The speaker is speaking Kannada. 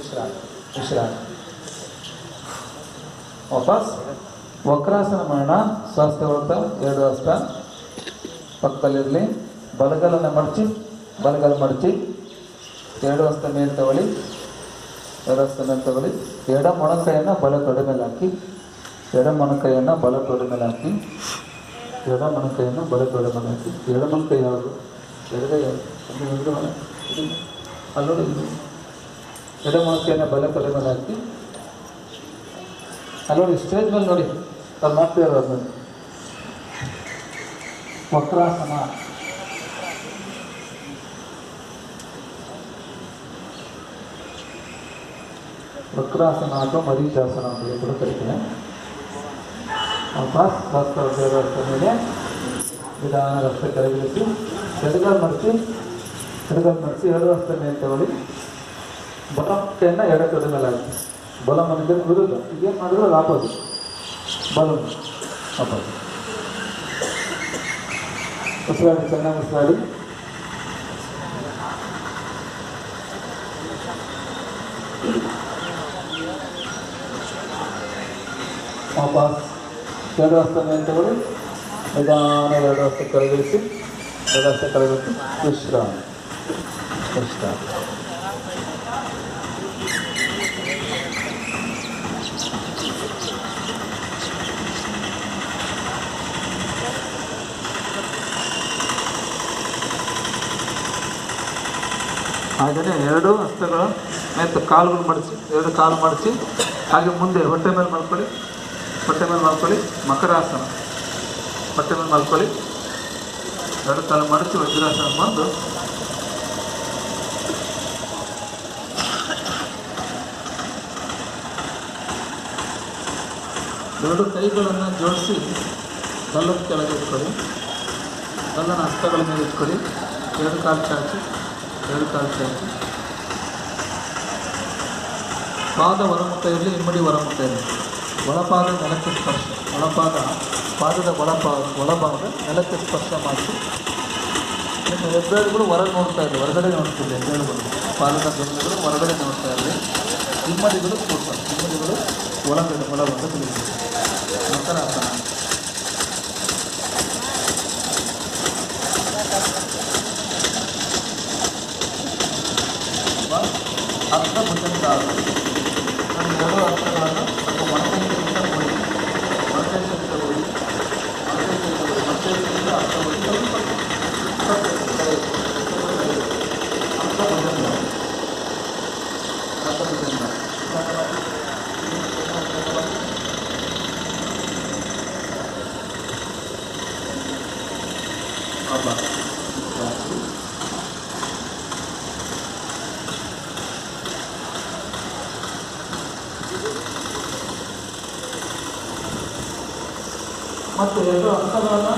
ವಿಶ್ರಾಂತಿ ವಿಶ್ರಾಂತಿ. ವಾಪಸ್ ವಕ್ರಾಸನ ಮಾಡೋಣ. ಸ್ವಾಸ್ಥ್ಯವಂತ 2 ಹಸ್ತ ಪಕ್ಕದಲ್ಲಿರಲಿ. ಬಲಗಲನ್ನು ಮಡಚಿ 2 ಹಸ್ತ ಮೇಲೆ ತಗೊಳ್ಳಿ. 2 ಹಸ್ತ ಮೇಲೆ ತಗೊಳ್ಳಿ. ಎಡ ಮೊಣಕೈಯನ್ನು ಬಲ ತೊಡೆ ಮೇಲೆ ಹಾಕಿ. ಎಡ ಮೊಣಕೈಯನ್ನು ಬಲ ತೊಡೆ ಮೇಲೆ ಹಾಕಿ. ಎಡ ಮೊಣಕೈಯನ್ನು ಬಲ ತೊಡೆ ಮೇಲೆ ಹಾಕಿ. ಎಡ ಮೊಣಕೈ ಯಾವುದು? ಎಡಗೈ ಯಾವುದು? ಅಲ್ಲಿ ನೋಡಿ. ಎಡ ಮೊಣಕೈಯನ್ನು ಬಲ ತೊಡೆ ಮೇಲೆ ಹಾಕಿ. ಅಲ್ಲಿ ನೋಡಿ, ಸ್ಟೇಜ್ ಮೇಲೆ ನೋಡಿ, ಅದು ಮಾಡ್ತಾ ಇರೋದು ನೋಡಿ. ವಕ್ರಾಸನ. ವಕ್ರಾಸನ ಅಥವಾ ಮರೀಚಾಸನ ಅಂತ ಕೂಡ ಕರಿತೀನಿ. ವಾಪಸ್ ಸ್ವಾಸ್ಥ್ಯ ಮೇಲೆ ನಿಧಾನ ರಸ್ತ ಕೆಳಗಿಳಿಸಿ. ಎಡಗಾಲು ಮಡಿಸಿ 2 ಹಸ್ತ ಮೇಲೆ ತಗೊಳ್ಳಿ. ಬಲ ಕೈಯನ್ನು ಎಡ ತೊಡೆ ಮೇಲೆ ಹಾಕಿ. ಬಲ ಮನೆಗೆ ವಿರುದ್ಧ. ಈಗೇನು ಮಾಡಿದ್ರು ಅದು ಆಪೋಸಿಟ್. ಬಲ ಆಪೋಸಿಟ್. ಉಸಿರಾಡಿ, ಚೆನ್ನಾಗಿ ಉಸಿರಾಡಿ. ವಾಪಸ್ 2 ಹಸ್ತ ಮೇಲೆ ತಗೊಳ್ಳಿ. ನಿಧಾನ 2 ಹಸ್ತ ಕೆಳಗಿಳಿಸಿ. 2 ಹಸ್ತ ಕೆಳಗಿಳಿಸಿ. ವಿಶ್ರಾಂತಿ ವಿಶ್ರಾಂತಿ. ಹಾಗೆಯೇ 2 ಹಸ್ತಗಳ ಮೇಲೆ ಕಾಲುಗಳು ಮಡಿಸಿ, 2 ಕಾಲು ಮಡಿಸಿ. ಹಾಗೆ ಮುಂದೆ ಹೊಟ್ಟೆ ಮೇಲೆ ಮಾಡ್ಕೊಳ್ಳಿ. ಮಕರಾಸನ. ಹೊಟ್ಟೆ ಮೇಲೆ ಮಾಡ್ಕೊಳ್ಳಿ. 2 ಕಾಲು ಮಡಿಸಿ ವಜ್ರಾಸನ ಬಂದು ಎರಡು ಕೈಗಳನ್ನು ಜೋಡಿಸಿ ಗಲ್ಲದ ಕೆಳಗೆ ಇಟ್ಕೊಳ್ಳಿ. ಗಲ್ಲನ ಹಸ್ತಗಳ ಮೇಲೆ ಇಟ್ಕೊಳ್ಳಿ. 2 ಕಾಲು ಚಾಚಿ. ಪಾದ ಹೊರಮುಖ ಇರಲಿ, ಇಮ್ಮಡಿ ಹೊರಮುಖ ಇರಲಿ. ಒಳಪಾದ ನೆಲಕ್ಕೆ ಸ್ಪರ್ಶ. ಪಾದದ ಒಳಭಾಗ ನೆಲಕ್ಕೆ ಸ್ಪರ್ಶ ಮಾಡಿಸಿ. ನಿಮ್ಮ ಹೆಬ್ಬೆರಳುಗಳು ಹೊರಗೆ ನೋಡ್ತಾ ಇರಲಿ, ಹೊರಗಡೆ ನೋಡ್ತಿಲ್ಲ. ಹೆಬ್ಬೆರಳುಗಳು, ಪಾದದ ಬೆರಳುಗಳು ಹೊರಗಡೆ ನೋಡ್ತಾ ಇರಲಿ. ಇಮ್ಮಡಿಗಳು ಒಳಗಡೆ ಒಳಗೊಂಡು ತಿಳಿಸಿ. ಮಕರಾಸನ. ಅರ್ಧ ಭುಜಂಗ. 2 ಅರ್ಥಗಳನ್ನು ಸ್ವಲ್ಪ ಮೊಣಕೈಯಿಂದ ಕೊಡಿ. ಅರ್ಥ ಭುಜಂಗ. ಮತ್ತು 2 ಹಸ್ತಗಳನ್ನು